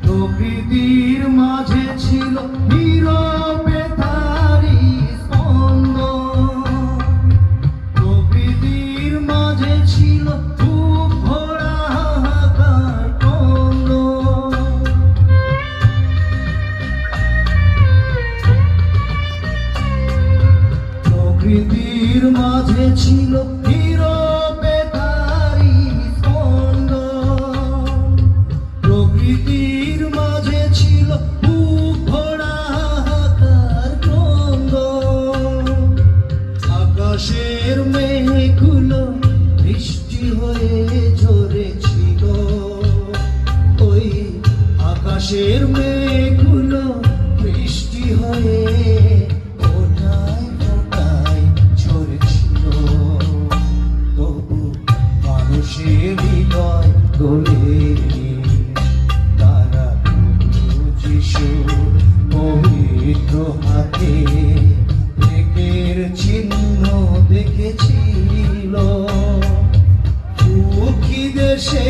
প্রকৃতির মাঝে ছিল নীরবে তারি স্পন্দন, প্রকৃতির মাঝে ছিল বুক ভরা হাহাকার ক্রন্দন। প্রকৃতির মাঝে ছিল নীরবে তারি স্পন্দন, প্রকৃতির মাঝে ছিল বুক ভরা হাহাকার ক্রন্দন। আকাশের মেঘগুলো বৃষ্টি হয়ে ঝরেছিল, ওই আকাশের মেঘগুলো বৃষ্টি হয়ে ফোঁটায় ফোঁটায় ঝরেছিল। তবু মানুষের হৃদয় গলে তারা যিশুর পবিত্র হাতে প্রেমের চিহ্ন দেখেছিল। দুঃখী দেশে